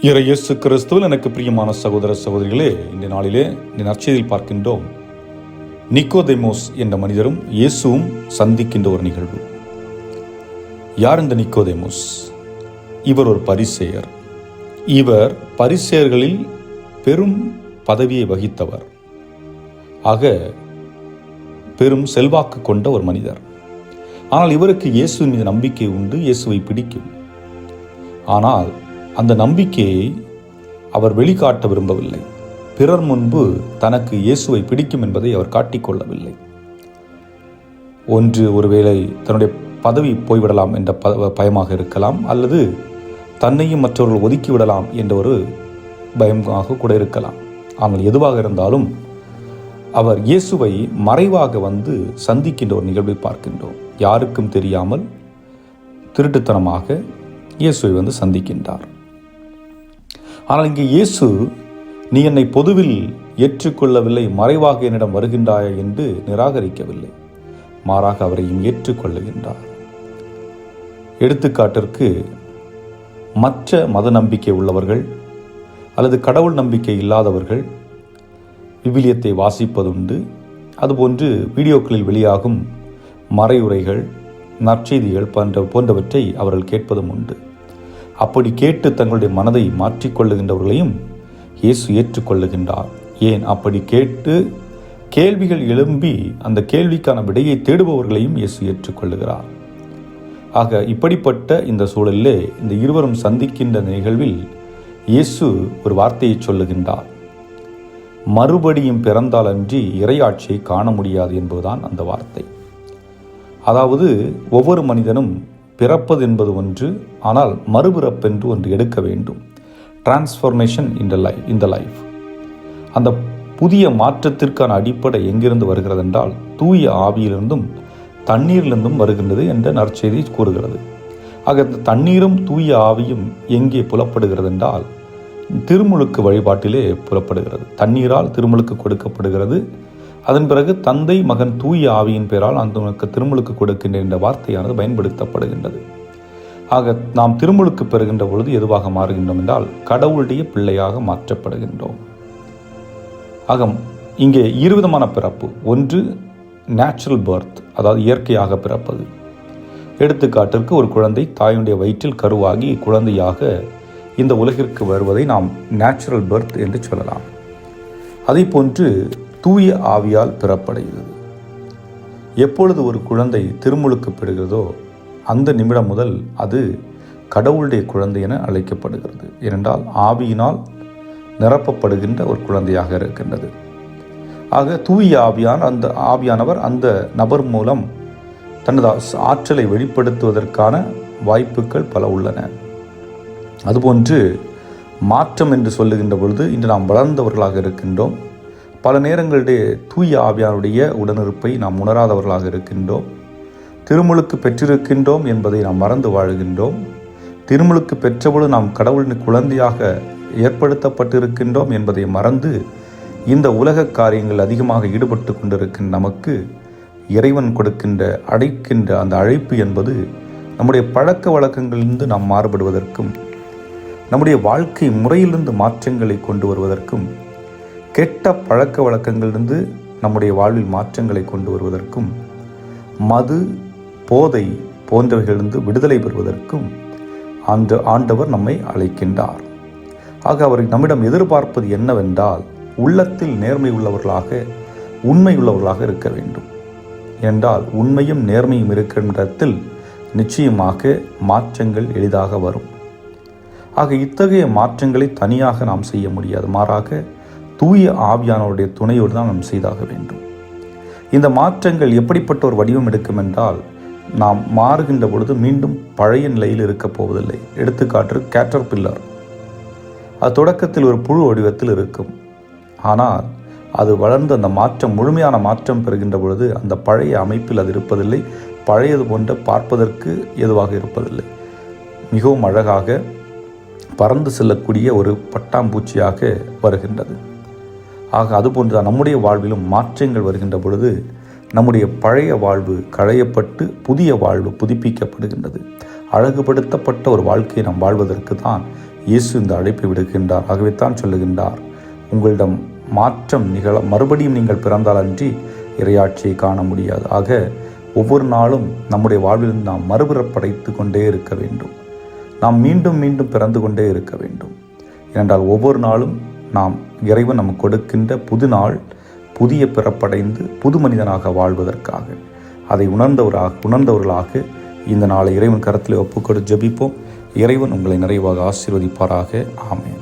இயேசு கிறிஸ்துவில் எனக்கு பிரியமான சகோதர சகோதரிகளே, இந்த நாளிலே இந்த நற்செய்தியில் பார்க்கின்றோம், நிக்கோதேமோஸ் என்ற மனிதரும் இயேசுவும் சந்திக்கின்ற ஒரு நிகழ்வு. யார் இந்த நிக்கோதேமோஸ்? இவர் ஒரு பரிசேயர். இவர் பரிசேயர்களில் பெரும் பதவியை வகித்தவர். ஆக பெரும் செல்வாக்கு கொண்ட ஒரு மனிதர். ஆனால் இவருக்கு இயேசுவின் மீது நம்பிக்கை உண்டு, இயேசுவை பிடிக்கும். ஆனால் அந்த நம்பிக்கையை அவர் வெளிக்காட்ட விரும்பவில்லை. பிறர் முன்பு தனக்கு இயேசுவை பிடிக்கும் என்பதை அவர் காட்டிக்கொள்ளவில்லை. ஒருவேளை தன்னுடைய பதவி போய்விடலாம் என்ற பயமாக இருக்கலாம், அல்லது தன்னையும் மற்றவர்கள் ஒதுக்கிவிடலாம் என்ற ஒரு பயமாக கூட இருக்கலாம். ஆனால் எதுவாக இருந்தாலும் அவர் இயேசுவை மறைவாக வந்து சந்திக்கின்ற ஒரு நிகழ்வை பார்க்கின்றோம். யாருக்கும் தெரியாமல் திருட்டுத்தனமாக இயேசுவை வந்து சந்திக்கின்றார். ஆனால் இங்கே இயேசு, நீ என்னை பொதுவில் ஏற்றுக்கொள்ளவில்லை, மறைவாக என்னிடம் வருகின்றாய் என்று நிராகரிக்கவில்லை. மாறாக அவரையும் ஏற்றுக்கொள்ளுகின்றார். எடுத்துக்காட்டிற்கு, மற்ற மத நம்பிக்கை உள்ளவர்கள் அல்லது கடவுள் நம்பிக்கை இல்லாதவர்கள் விவிலியத்தை வாசிப்பதுண்டு. அதுபோன்று வீடியோக்களில் வெளியாகும் மறையுரைகள், நற்செய்திகள் போன்றவற்றை அவர்கள் கேட்பதும் உண்டு. அப்படி கேட்டு தங்களுடைய மனதை மாற்றிக்கொள்ளுகின்றவர்களையும் இயேசு ஏற்றுக்கொள்ளுகின்றார். ஏன், அப்படி கேட்டு கேள்விகள் எழும்பி அந்த கேள்விக்கான விடையை தேடுபவர்களையும் இயேசு ஏற்றுக்கொள்ளுகிறார். ஆக இப்படிப்பட்ட இந்த சூழலிலே இந்த இருவரும் சந்திக்கின்ற நிகழ்வில் இயேசு ஒரு வார்த்தையை சொல்லுகின்றார். மறுபடியும் பிறந்தால் அன்றி இறையாட்சியை காண முடியாது என்பதுதான் அந்த வார்த்தை. அதாவது ஒவ்வொரு மனிதனும் பிறப்பது என்பது ஒன்று, ஆனால் மறுபிறப்பென்று ஒன்று எடுக்க வேண்டும். Transformation in the life. அந்த புதிய மாற்றத்திற்கான அடிப்படை எங்கிருந்து வருகிறது என்றால், தூய ஆவியிலிருந்தும் தண்ணீரிலிருந்தும் வருகின்றது என்ற நற்செய்தி கூறுகிறது. ஆக இந்த தண்ணீரும் தூய ஆவியும் எங்கே புலப்படுகிறது என்றால், திருமுழுக்கு வழிபாட்டிலே புலப்படுகிறது. தண்ணீரால் திருமுழுக்கு கொடுக்கப்படுகிறது. அதன் பிறகு தந்தை, மகன், தூய ஆவியின் பெயரால் அந்த திருமுழுக்கு கொடுக்கின்ற என்ற வார்த்தையானது பயன்படுத்தப்படுகின்றது. ஆக நாம் திருமுழுக்கு பெறுகின்ற பொழுது எதுவாக மாறுகின்றோம் என்றால், கடவுளுடைய பிள்ளையாக மாற்றப்படுகின்றோம். ஆக இங்கே இருவிதமான பிறப்பு. ஒன்று நேச்சுரல் பர்த், அதாவது இயற்கையாக பிறப்பது. எடுத்துக்காட்டிற்கு, ஒரு குழந்தை தாயுடைய வயிற்றில் கருவாகி குழந்தையாக இந்த உலகிற்கு வருவதை நாம் நேச்சுரல் பர்த் என்று சொல்லலாம். அதே போன்று தூய ஆவியால் பிறப்படைகிறது. எப்பொழுது ஒரு குழந்தை திருமுழுக்கு பெறுகிறதோ அந்த நிமிடம் முதல் அது கடவுளுடைய குழந்தை என அழைக்கப்படுகிறது. ஏனென்றால் ஆவியினால் நிரப்பப்படுகின்ற ஒரு குழந்தையாக இருக்கின்றது. ஆக தூய ஆவியானவர் அந்த நபர் மூலம் தனது ஆற்றலை வெளிப்படுத்துவதற்கான வாய்ப்புகள் பல உள்ளன. அதுபோன்று மாற்றம் என்று சொல்லுகின்ற பொழுது இன்று நாம் வளர்ந்தவர்களாக இருக்கின்றோம். பல நேரங்களிடையே தூய ஆவியானுடைய உடனிருப்பை நாம் உணராதவர்களாக இருக்கின்றோம். திருமுழுக்கு பெற்றிருக்கின்றோம் என்பதை நாம் மறந்து வாழுகின்றோம். திருமுழுக்கு பெற்றபொழுது நாம் கடவுளின் குழந்தையாக ஏற்படுத்தப்பட்டிருக்கின்றோம் என்பதை மறந்து இந்த உலக காரியங்கள் அதிகமாக ஈடுபட்டு கொண்டிருக்கின்ற நமக்கு இறைவன் கொடுக்கின்ற அழைக்கின்ற அந்த அழைப்பு என்பது நம்முடைய பழக்க வழக்கங்களிலிருந்து நாம் மாறுபடுவதற்கும், நம்முடைய வாழ்க்கை முறையிலிருந்து மாற்றங்களை கொண்டு வருவதற்கும், கெட்ட பழக்க வழக்கங்களிலிருந்து நம்முடைய வாழ்வில் மாற்றங்களை கொண்டு வருவதற்கும், மது, போதை போன்றவைகளிலிருந்து விடுதலை பெறுவதற்கும் ஆண்டவர் நம்மை அழைக்கின்றார். ஆக அவர் நம்மிடம் எதிர்பார்ப்பது என்னவென்றால், உள்ளத்தில் நேர்மை உள்ளவர்களாக, உண்மை உள்ளவர்களாக இருக்க வேண்டும். என்றால் உண்மையும் நேர்மையும் இருக்கின்ற இடத்தில் நிச்சயமாக மாற்றங்கள் எளிதாக வரும். ஆக இத்தகைய மாற்றங்களை தனியாக நாம் செய்ய முடியாது. மாறாக தூய ஆவியானவருடைய துணையோடு தான் நாம் செய்தாக வேண்டும். இந்த மாற்றங்கள் எப்படிப்பட்ட ஒரு வடிவம் எடுக்கும் என்றால், நாம் மாறுகின்ற பொழுது மீண்டும் பழைய நிலையில் இருக்கப் போவதில்லை. எடுத்துக்காட்டு, கேட்டர்பில்லர். அது தொடக்கத்தில் ஒரு புழு வடிவத்தில் இருக்கும். ஆனால் அது வளர்ந்து அந்த மாற்றம், முழுமையான மாற்றம் பெறுகின்ற பொழுது அந்த பழைய அமைப்பில் அது இருப்பதில்லை. பழையது போன்ற பார்ப்பதற்கு எதுவாக இருப்பதில்லை. மிகவும் அழகாக பறந்து செல்லக்கூடிய ஒரு பட்டாம்பூச்சியாக வருகின்றது. ஆக அதுபோன்றுதான் நம்முடைய வாழ்விலும் மாற்றங்கள் வருகின்ற பொழுது நம்முடைய பழைய வாழ்வு களையப்பட்டு புதிய வாழ்வு புதுப்பிக்கப்படுகின்றது. அழகுபடுத்தப்பட்ட ஒரு வாழ்க்கையை நாம் வாழ்வதற்கு தான் இயேசு இந்த அழைப்பை விடுகின்றார். ஆகவே தான் சொல்லுகின்றார், உங்களிடம் மாற்றம் மறுபடியும் நீங்கள் பிறந்தால் அன்றி இறையாட்சியை காண முடியாது. ஆக ஒவ்வொரு நாளும் நம்முடைய வாழ்வில் நாம் மறுபிறப்படைத்து கொண்டே இருக்க வேண்டும். நாம் மீண்டும் மீண்டும் பிறந்து கொண்டே இருக்க வேண்டும். ஏனென்றால் ஒவ்வொரு நாளும் நாம் இறைவன் நமக்கு கொடுக்கின்ற புது நாள், புதிய பிறப்படைந்து புது மனிதனாக வாழ்வதற்காக. அதை உணர்ந்தவர்களாக இந்த நாளை இறைவன் கரத்தில் ஒப்புக்கொடு ஜெபிப்போம். இறைவன் உங்களை நிறைவாக ஆசீர்வதிப்பாராக. ஆமென்.